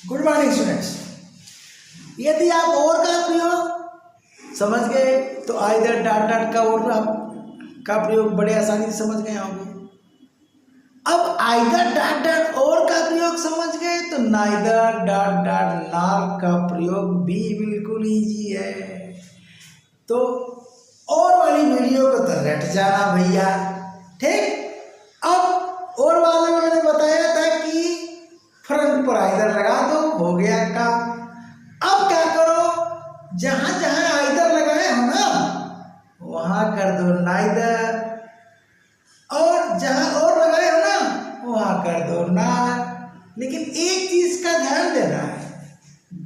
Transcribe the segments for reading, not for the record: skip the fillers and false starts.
Good morning students. यदि आप और का प्रयोग समझ गए तो आइदर डॉट डॉट का और का प्रयोग बड़े आसानी से समझ गए होंगे। अब आइदर डॉट डॉट और का प्रयोग समझ गए तो नाइदर डॉट डॉट नॉर का प्रयोग भी बिल्कुल इजी है। तो और वाली वीडियो को तो रट जाना भैया, ठीक। अब और वाले में मैंने बताया था कि फ्रंट पर आइदर लगा दो, हो गया काम। अब क्या करो, जहां जहां आइदर लगाए हो ना वहां कर दो नाइदर, और जहां और लगाए हो ना वहां कर दो नॉट। लेकिन एक चीज का ध्यान देना है,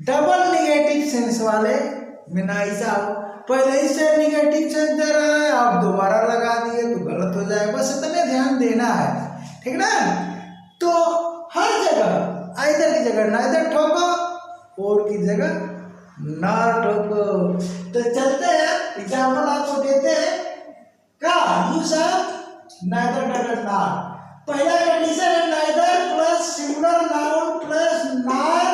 डबल निगेटिव सेंस वाले में ना ऐसा हो पहले ही से निगेटिव सेंस दे रहा है आप दोबारा लगा दिए तो गलत हो जाए, बस इतने ध्यान देना है, ठीक ना। तो हर जगह आइदर की जगह नाइदर ठोको, और की जगह ना ठोको। तो चलते हैं, एग्जाम्पल आपको देते हैं का use of neither dot not. पहला कंडीशन है neither plus singular noun plus not,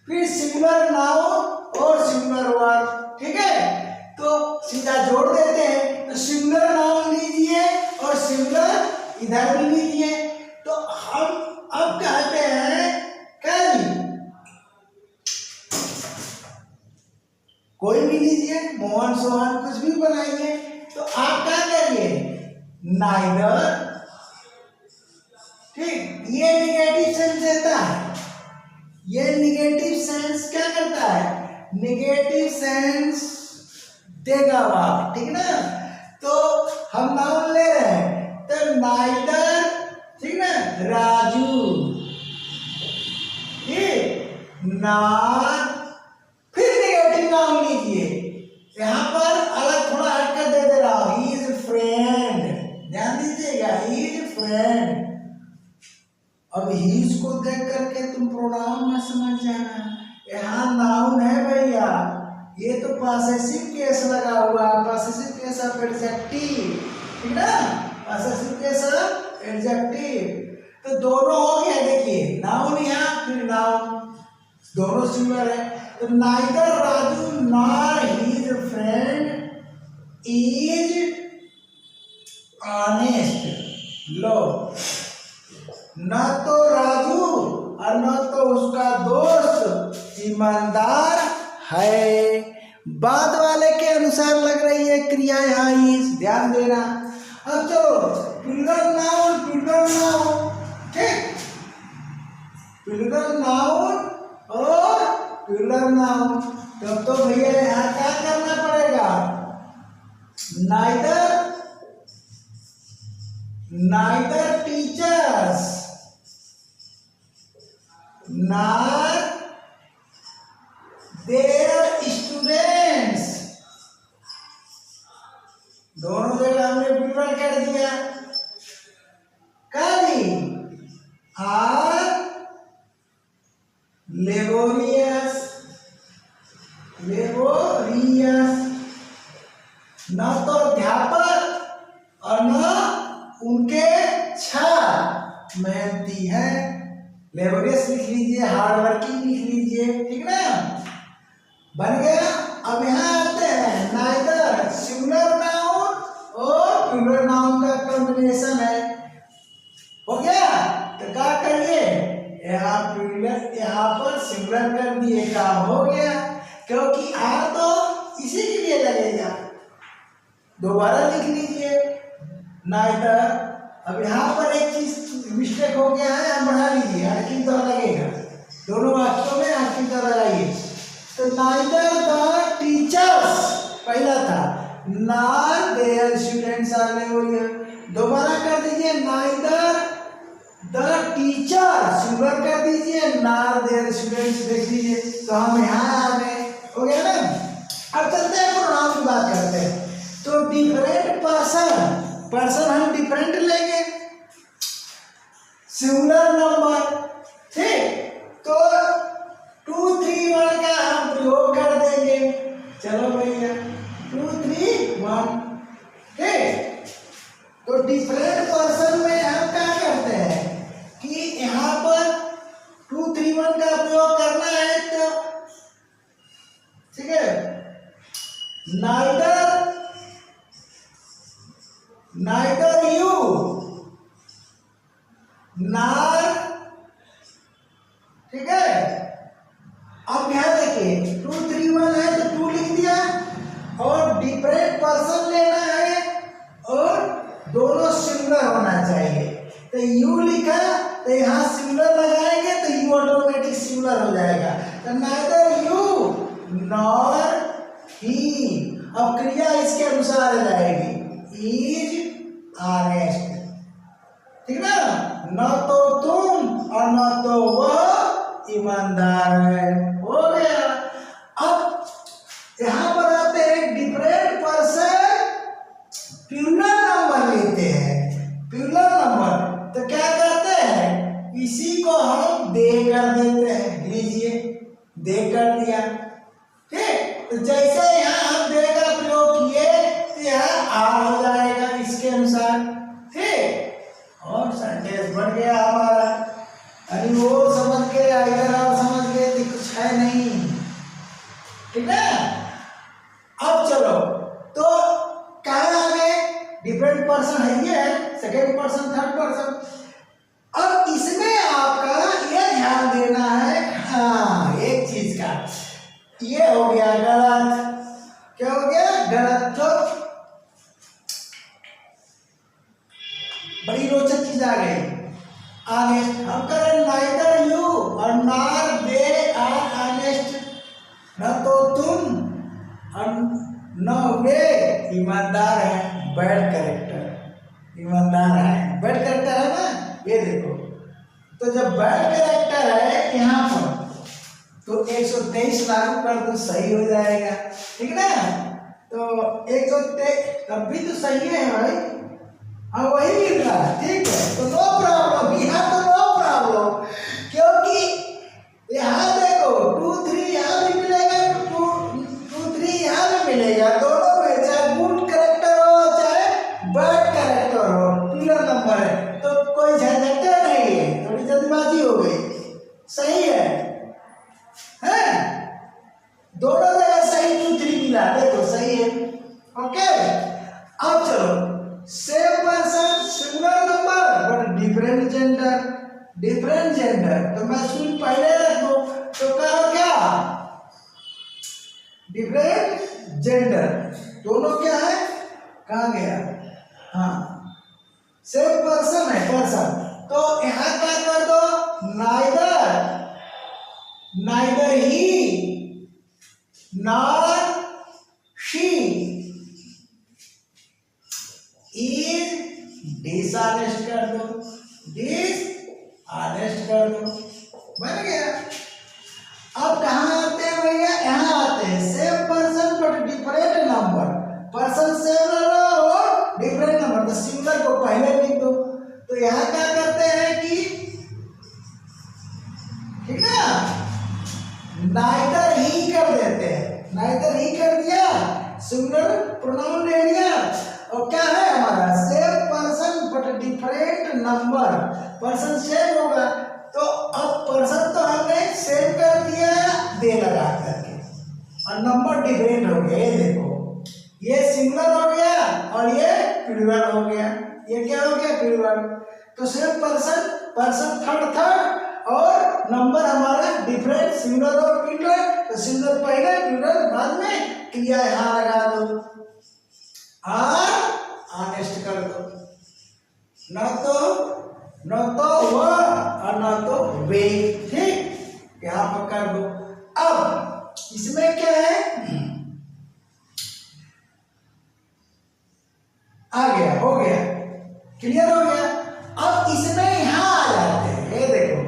फिर सिंगुलर नाउन और सिंगुलर वर्ब, ठीक है। तो सीधा जोड़ देते हैं, तो सिंगुलर नाउन लीजिए और सिंगुलर इधर भी लीजिए। तो हम अब कहते हैं कल, कोई भी लीजिए, मोहन सोहन कुछ भी बनाइए। तो आप क्या करिए, नाइदर, ठीक। ये निगेटिव सेंस देता है, ये निगेटिव सेंस क्या करता है, निगेटिव सेंस देगा वाक, ठीक ना। तो हम नाउन ले रहे हैं तो नाइदर, ठीक ना, राजू, ठीक, नॉट, फिर निगेटिव नाउन लीजिए। यहां पर अलग थोड़ा हटकर दे रहा हूं, ही इज फ्रेंड, ध्यान दीजिएगा, ही इज फ्रेंड। अब हीज को देख करके तुम प्रोनाउन में समझ जाना, यहाँ नाउन है भैया, ये तो पॉसेसिव केस लगा हुआ है, पॉसेसिव केस ऑफ एडजेक्टिव, ठीक ना, पॉसेसिव केस ऑफ एडजेक्टिव। तो दोनों हो गया, देखिए नाउन यहाँ फिर नाउन, दोनों सिंगुलर है। तो neither Raju nor his friend is honest. लो, न तो राजू और न तो उसका दोस्त ईमानदार है। बाद वाले के अनुसार लग रही है क्रिया यहाँ इस, ध्यान देना। अब चलो प्लूरल नाउन, ठीक, प्लूरल नाउन और प्लूरल नाउन। तब तो भैया यहाँ क्या करना पड़ेगा, neither teachers nor their students, दोनों जगह हमने प्लूरल कर दिया, कभी आर लेबोरियस, न तो अध्यापक और न उनके छात्र मेहनती है। लेबोरियस लिख लीजिए, हार्ड वर्किंग लिख लीजिए, ठीक ना, बन गया। अब यहाँ आते हैं, नाइदर सिंगुलर नाउन और प्लूरल नाउन का कॉम्बिनेशन है, हो गया। तो क्या करिए, यहाँ पर सिंगुलर कर दिए, काम हो गया, क्योंकि आर तो इसी के लिए लगेगा। दोबारा लिख लीजिए नाइदर। अब यहाँ पर एक चीज मिस्टेक हो गया है, हम बढ़ा लीजिए, आर्किंग तो लगेगा, दोनों वाक्यों में आर्किंग तो लगाइए। तो नाइदर द टीचर्स पहला था, nor their students are laborious, दोबारा कर दीजिए नाइदर द टीचर सिंगुलर कर दीजिए, नॉर देयर स्टूडेंट्स देख लीजिए। तो हम यहाँ आ गए, हो गया ना। अब चलते हैं प्रोनाउन की बात करते हैं। तो डिफरेंट पर्सन हम डिफरेंट लेंगे, सिंगुलर नंबर, ठीक। तो 2 3 1 का हम प्रयोग कर देंगे, चलो भैया 2 3 1, ठीक। तो डिफरेंट पर्सन में हम क्या करते हैं कि यहाँ पर 2 3 231 का प्रयोग करना है तो ठीक है, नाइदर यू नॉर, ठीक है। अब यहां देखिए 231 है तो 2 लिख दिया और डिफरेंट पर्सन लेना है और दोनों सिंगुलर होना चाहिए। तो यू लिखा तो यहां सिंगुलर लगाएंगे तो यू ऑटोमेटिक सिंगुलर हो जाएगा। तो नाइदर यू नॉर ही, अब क्रिया इसके अनुसार आ जाएगी, इज ऑनेस्ट, ठीक ना। न तो तुम और न तो वह ईमानदार है, हो गया। अब यहां पर आते हैं डिफरेंट पर्सन प्लूरल नंबर लेते हैं, प्लूरल नंबर तो क्या करते हैं, इसी को हम दे कर देते हैं, लीजिए दे कर दिया, ठीक। तो जैसे यहाँ हम दे का प्रयोग किए तो यहाँ आ हो जाएगा इसके अनुसार, ठीक। और सेंटेंस बन गया हमारा। अरे वो समझ गए, इधर आप समझ गए तो कुछ है नहीं, ठीक है। अब चलो तो कहाँ आ गए, डिफरेंट पर्सन है, ये है सेकेंड पर्सन थर्ड पर्सन। अब इसमें आपका ये ध्यान देना है, हाँ एक चीज का, ये हो गया गलत, क्या हो गया गलत। तो बड़ी रोचक चीज आ गई, ऑनेस्ट। हम करें नाइदर यू और नॉर दे आर ऑनेस्ट, न तो तुम और न वे ईमानदार है, बैड कैरेक्टर, ईमानदार है, बैड कैरेक्टर है ना, ये देखो। तो जब बैड कैरेक्टर है यहाँ पर तो 123 लागू कर दो, सही हो जाएगा, ठीक ना। तो 123 तब भी तो सही है भाई, हाँ वही मिल रहा है, ठीक है। तो नो प्रॉब्लम, यहाँ तो नो प्रॉब्लम, क्योंकि यहाँ देखो 2 3 यहाँ भी मिलेगा, 2 3 यहाँ भी मिलेगा, दोनों में चाहे गुड कैरेक्टर हो चाहे बैड कैरेक्टर हो, प्लूरल नंबर है तो कोई झंझट नहीं है, थोड़ी जल्दबाजी हो गई, सही है दोनों जगह सही 2 3 मिला, देखो सही है, ओके। अब चलो same person singular number but different gender, different gender तो मैं सुन पहले रख दो तो कहा क्या, डिफरेंट जेंडर, दोनों क्या है, कहा गया, हाँ सेम पर्सन है, पर्सन तो यहां क्या कर दो, neither he nor she is dishonest कर दो, dishonest कर दो, बन गया। अब कहाँ आते हैं भैया, यहाँ आते हैं same person but different number, person same और डिफरेंट नंबर, तो सिंगुलर को पहले लिख दो। तो यहाँ क्या करते हैं कि ठीक है नाइदर ही कर देते हैं, नाइदर ही कर दिया, सिंगुलर प्रोनाउन ले लिया, और क्या है हमारा same person but different number, person same होगा तो अब पर्सन तो हमने सेम कर दिया दे लगा करके, और नंबर डिफरेंट हो गया, ये देखो ये सिंगुलर हो गया और ये प्लूरल हो गया, ये क्या हो गया प्लूरल। तो सेम पर्सन, पर्सन थर्ड और नंबर हमारा डिफरेंट, सिंगुलर और प्लूरल, तो सिंगुलर पहले प्लूरल बाद में, क्रिया यहां लगा दो, ऑनेस्ट कर दो, न तो वह और न तो वे, ठीक यहां पर कर दो। अब इसमें क्या है, आ गया, हो गया, क्लियर हो गया। अब इसमें यहां आ जाते हैं, ये देखो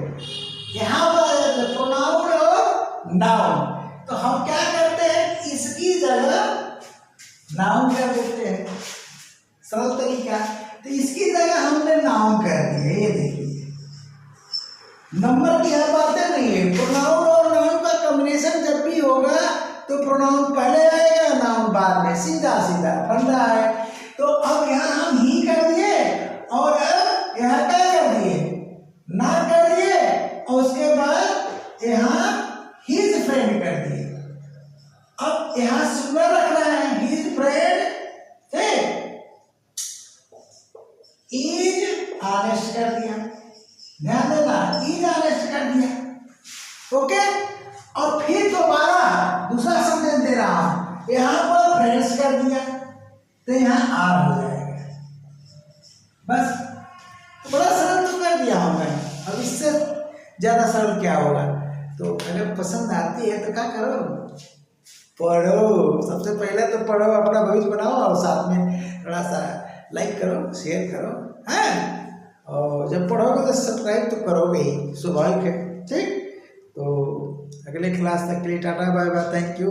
यहां पर आ जाते हैं प्रोनाउन और नाउन, तो हम क्या करते हैं इसकी जगह नाउन कर देते हैं, सरल तरीका। तो इसकी जगह हमने नाउन कर दिया, ये देखिए नंबर की हर बातें नहीं है, प्रोनाउन और नाउन का कॉम्बिनेशन जब भी होगा तो प्रोनाउन पहले आएगा नाउन बाद में, सीधा सीधा फंडा है। तो अब यहाँ हम ही कर दिए और अब यहाँ क्या कर दिए, ना कर दिए, और उसके बाद कर दिया, ध्यान देना, इज अरेस्ट कर दिया, ओके। और फिर दोबारा दूसरा सेंटेंस दे रहा हूं, यहां पर फ्रेंड्स कर दिया तो यहां आर हो जाएगा, बस। तो बड़ा सरल तो कर दिया हूं मैं, अब इससे ज्यादा सरल क्या होगा। तो अगर पसंद आती है तो क्या करो, पढ़ो, सबसे पहले तो पढ़ो, अपना भविष्य बनाओ, और साथ में थोड़ा सा लाइक करो, शेयर करो, हैं। और जब पढ़ोगे तो सब्सक्राइब तो करोगे ही, स्वाभाविक है, ठीक। तो अगले क्लास तक के लिए tata bye bye, thank you.